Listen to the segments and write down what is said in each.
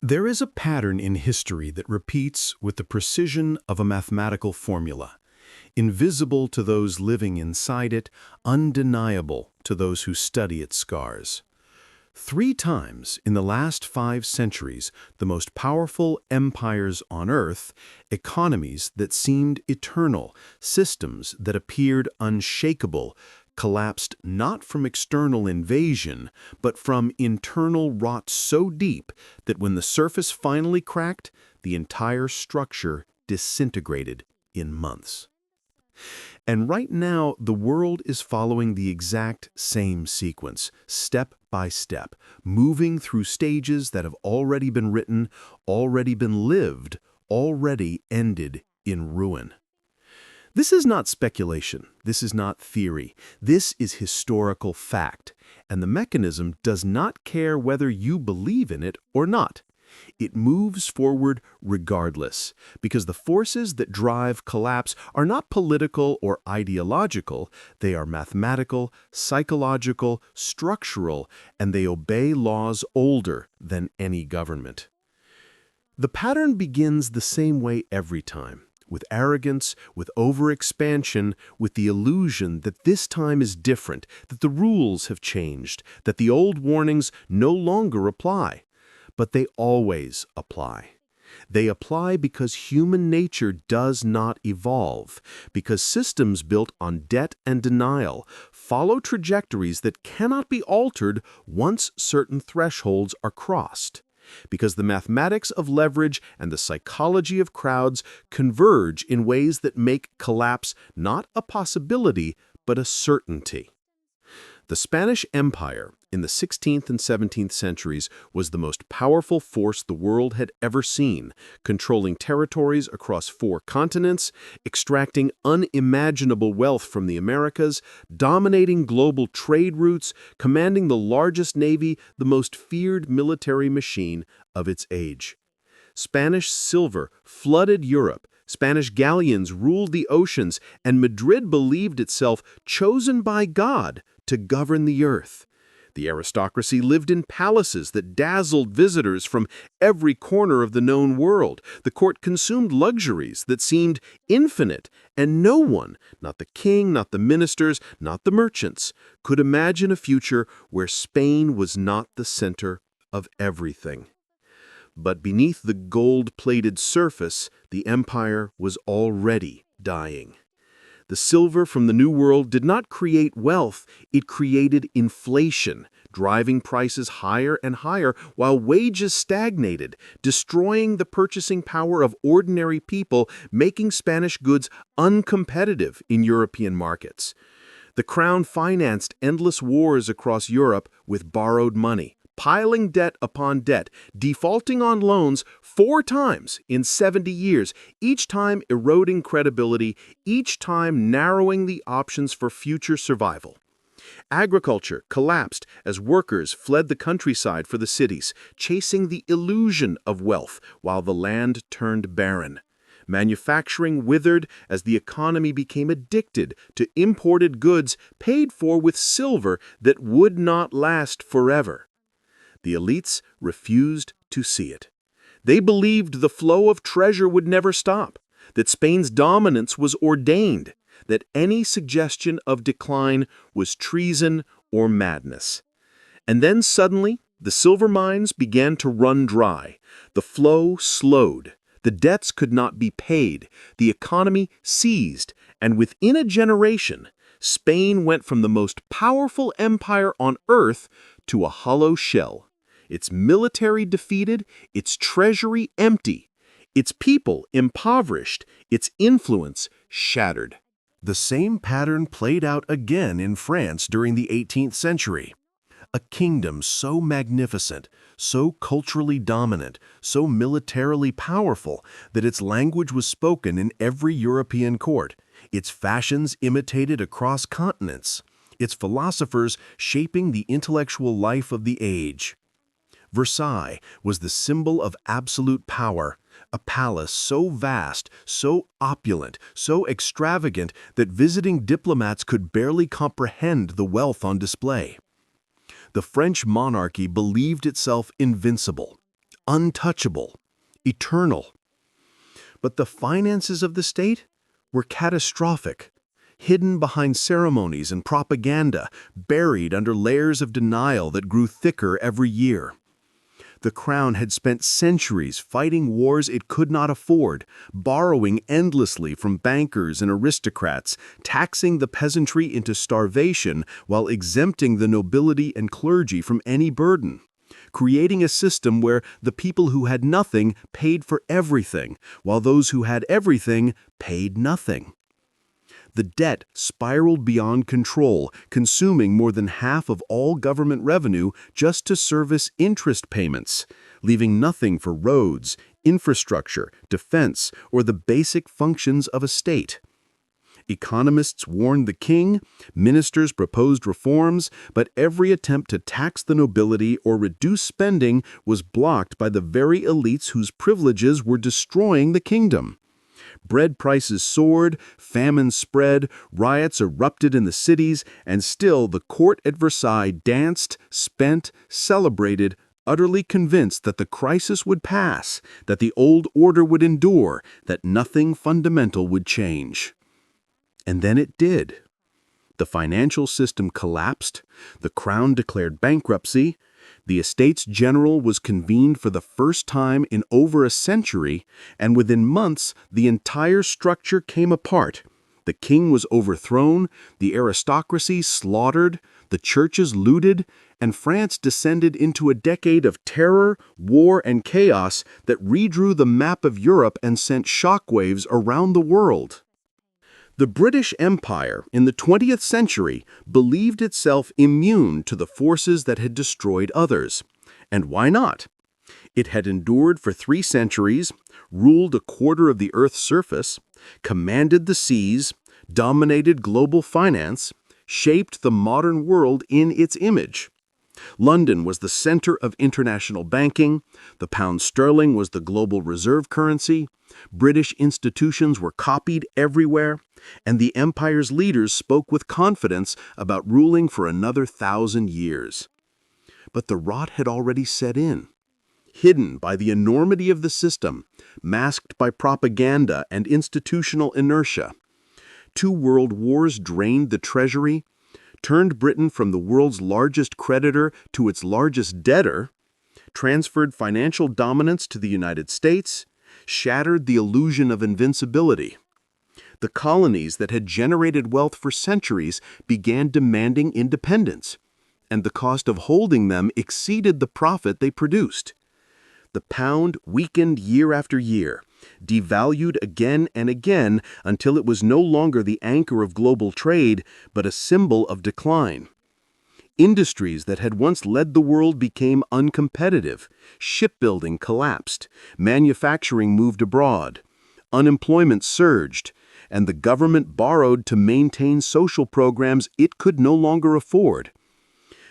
There is a pattern in history that repeats with the precision of a mathematical formula, invisible to those living inside it, undeniable to those who study its scars. 3 times in the last 5 centuries, the most powerful empires on Earth, economies that seemed eternal, systems that appeared unshakable, collapsed not from external invasion, but from internal rot so deep that when the surface finally cracked, the entire structure disintegrated in months. And right now, the world is following the exact same sequence, step by step, moving through stages that have already been written, already been lived, already ended in ruin. This is not speculation. This is not theory. This is historical fact. And the mechanism does not care whether you believe in it or not. It moves forward regardless, because the forces that drive collapse are not political or ideological. They are mathematical, psychological, structural, and they obey laws older than any government. The pattern begins the same way every time, with arrogance, with overexpansion, with the illusion that this time is different, that the rules have changed, that the old warnings no longer apply. But they always apply. They apply because human nature does not evolve, because systems built on debt and denial follow trajectories that cannot be altered once certain thresholds are crossed, because the mathematics of leverage and the psychology of crowds converge in ways that make collapse not a possibility, but a certainty. The Spanish Empire in the 16th and 17th centuries was the most powerful force the world had ever seen, controlling territories across 4 continents, extracting unimaginable wealth from the Americas, dominating global trade routes, commanding the largest navy, the most feared military machine of its age. Spanish silver flooded Europe. Spanish galleons ruled the oceans, and Madrid believed itself chosen by God to govern the earth. The aristocracy lived in palaces that dazzled visitors from every corner of the known world. The court consumed luxuries that seemed infinite, and no one, not the king, not the ministers, not the merchants, could imagine a future where Spain was not the center of everything. But beneath the gold-plated surface, the empire was already dying. The silver from the New World did not create wealth, it created inflation, driving prices higher and higher while wages stagnated, destroying the purchasing power of ordinary people, making Spanish goods uncompetitive in European markets. The crown financed endless wars across Europe with borrowed money, piling debt upon debt, defaulting on loans 4 times in 70 years, each time eroding credibility, each time narrowing the options for future survival. Agriculture collapsed as workers fled the countryside for the cities, chasing the illusion of wealth while the land turned barren. Manufacturing withered as the economy became addicted to imported goods paid for with silver that would not last forever. The elites refused to see it. They believed the flow of treasure would never stop, that Spain's dominance was ordained, that any suggestion of decline was treason or madness. And then suddenly, the silver mines began to run dry. The flow slowed. The debts could not be paid. The economy seized. And within a generation, Spain went from the most powerful empire on earth to a hollow shell. Its military defeated, its treasury empty, its people impoverished, its influence shattered. The same pattern played out again in France during the 18th century. A kingdom so magnificent, so culturally dominant, so militarily powerful that its language was spoken in every European court, its fashions imitated across continents, its philosophers shaping the intellectual life of the age. Versailles was the symbol of absolute power, a palace so vast, so opulent, so extravagant that visiting diplomats could barely comprehend the wealth on display. The French monarchy believed itself invincible, untouchable, eternal. But the finances of the state were catastrophic, hidden behind ceremonies and propaganda, buried under layers of denial that grew thicker every year. The crown had spent centuries fighting wars it could not afford, borrowing endlessly from bankers and aristocrats, taxing the peasantry into starvation while exempting the nobility and clergy from any burden, creating a system where the people who had nothing paid for everything, while those who had everything paid nothing. The debt spiraled beyond control, consuming more than half of all government revenue just to service interest payments, leaving nothing for roads, infrastructure, defense, or the basic functions of a state. Economists warned the king, ministers proposed reforms, but every attempt to tax the nobility or reduce spending was blocked by the very elites whose privileges were destroying the kingdom. Bread prices soared, famine spread, riots erupted in the cities, and still the court at Versailles danced, spent, celebrated, utterly convinced that the crisis would pass, that the old order would endure, that nothing fundamental would change. And then it did. The financial system collapsed, the crown declared bankruptcy, the Estates General was convened for the first time in over a century, and within months the entire structure came apart. The king was overthrown, the aristocracy slaughtered, the churches looted, and France descended into a decade of terror, war, and chaos that redrew the map of Europe and sent shockwaves around the world. The British Empire in the 20th century believed itself immune to the forces that had destroyed others. And why not? It had endured for 3 centuries, ruled a quarter of the Earth's surface, commanded the seas, dominated global finance, shaped the modern world in its image. London was the center of international banking, the pound sterling was the global reserve currency, British institutions were copied everywhere, and the empire's leaders spoke with confidence about ruling for another 1,000 years. But the rot had already set in. Hidden by the enormity of the system, masked by propaganda and institutional inertia. 2 world wars drained the treasury, turned Britain from the world's largest creditor to its largest debtor, transferred financial dominance to the United States, shattered the illusion of invincibility. The colonies that had generated wealth for centuries began demanding independence, and the cost of holding them exceeded the profit they produced. The pound weakened year after year, devalued again and again until it was no longer the anchor of global trade, but a symbol of decline. Industries that had once led the world became uncompetitive, shipbuilding collapsed, manufacturing moved abroad, unemployment surged, and the government borrowed to maintain social programs it could no longer afford.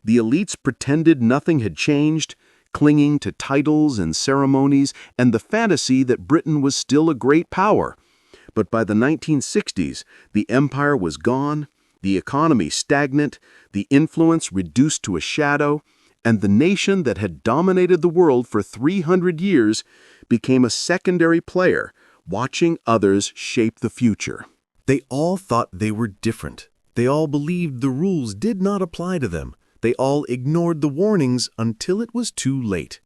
The elites pretended nothing had changed, clinging to titles and ceremonies and the fantasy that Britain was still a great power. But by the 1960s, the empire was gone, the economy stagnant, the influence reduced to a shadow, and the nation that had dominated the world for 300 years became a secondary player, watching others shape the future. They all thought they were different. They all believed the rules did not apply to them. They all ignored the warnings until it was too late.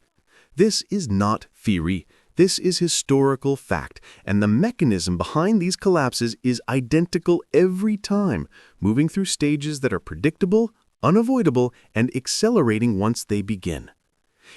This is not theory. This is historical fact, and the mechanism behind these collapses is identical every time, moving through stages that are predictable, unavoidable, and accelerating once they begin.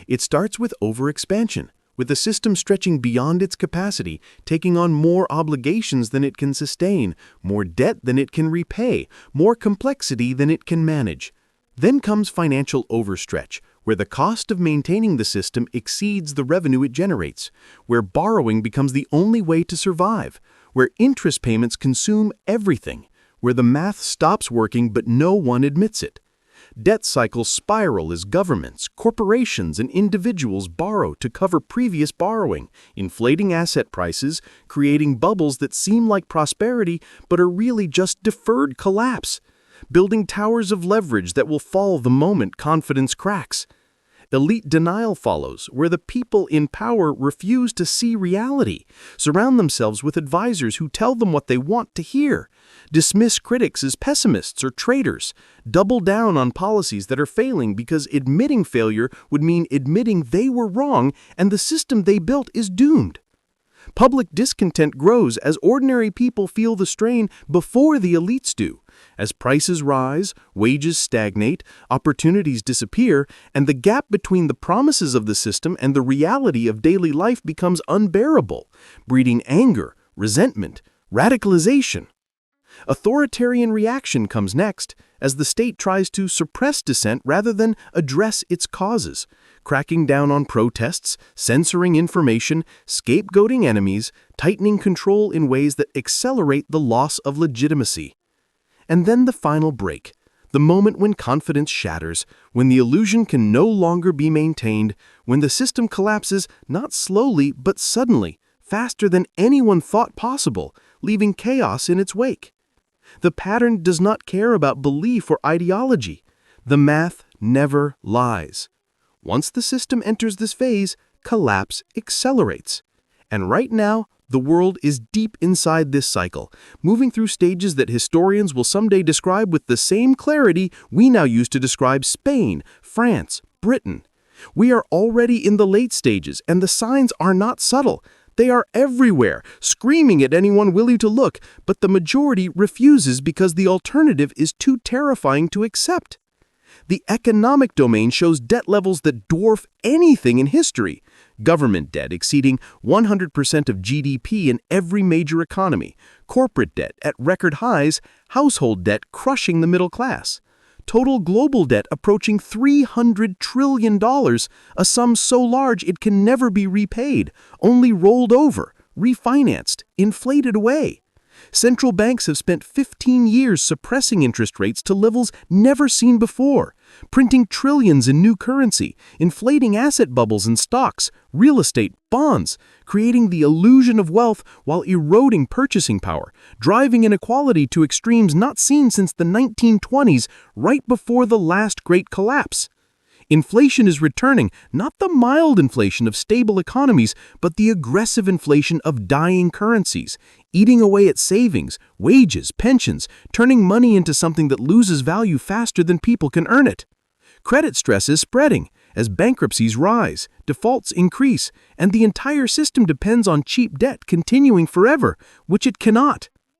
It starts with overexpansion, with the system stretching beyond its capacity, taking on more obligations than it can sustain, more debt than it can repay, more complexity than it can manage. Then comes financial overstretch, where the cost of maintaining the system exceeds the revenue it generates, where borrowing becomes the only way to survive, where interest payments consume everything, where the math stops working but no one admits it. Debt cycles spiral as governments, corporations, and individuals borrow to cover previous borrowing, inflating asset prices, creating bubbles that seem like prosperity but are really just deferred collapse, building towers of leverage that will fall the moment confidence cracks. Elite denial follows, where the people in power refuse to see reality, surround themselves with advisors who tell them what they want to hear, dismiss critics as pessimists or traitors, double down on policies that are failing because admitting failure would mean admitting they were wrong and the system they built is doomed. Public discontent grows as ordinary people feel the strain before the elites do. As prices rise, wages stagnate, opportunities disappear, and the gap between the promises of the system and the reality of daily life becomes unbearable, breeding anger, resentment, radicalization. Authoritarian reaction comes next, as the state tries to suppress dissent rather than address its causes, cracking down on protests, censoring information, scapegoating enemies, tightening control in ways that accelerate the loss of legitimacy. And then the final break, the moment when confidence shatters, when the illusion can no longer be maintained, when the system collapses not slowly but suddenly, faster than anyone thought possible, leaving chaos in its wake. The pattern does not care about belief or ideology. The math never lies. Once the system enters this phase, collapse accelerates. And right now, the world is deep inside this cycle, moving through stages that historians will someday describe with the same clarity we now use to describe Spain, France, Britain. We are already in the late stages, and the signs are not subtle. They are everywhere, screaming at anyone willing to look, but the majority refuses because the alternative is too terrifying to accept. The economic domain shows debt levels that dwarf anything in history. Government debt exceeding 100% of GDP in every major economy, corporate debt at record highs, household debt crushing the middle class. Total global debt approaching $300 trillion, a sum so large it can never be repaid, only rolled over, refinanced, inflated away. Central banks have spent 15 years suppressing interest rates to levels never seen before, printing trillions in new currency, inflating asset bubbles in stocks, real estate, bonds, creating the illusion of wealth while eroding purchasing power, driving inequality to extremes not seen since the 1920s, right before the last great collapse. Inflation is returning, not the mild inflation of stable economies, but the aggressive inflation of dying currencies, eating away at savings, wages, pensions, turning money into something that loses value faster than people can earn it. Credit stress is spreading as bankruptcies rise, defaults increase, and the entire system depends on cheap debt continuing forever, which it cannot.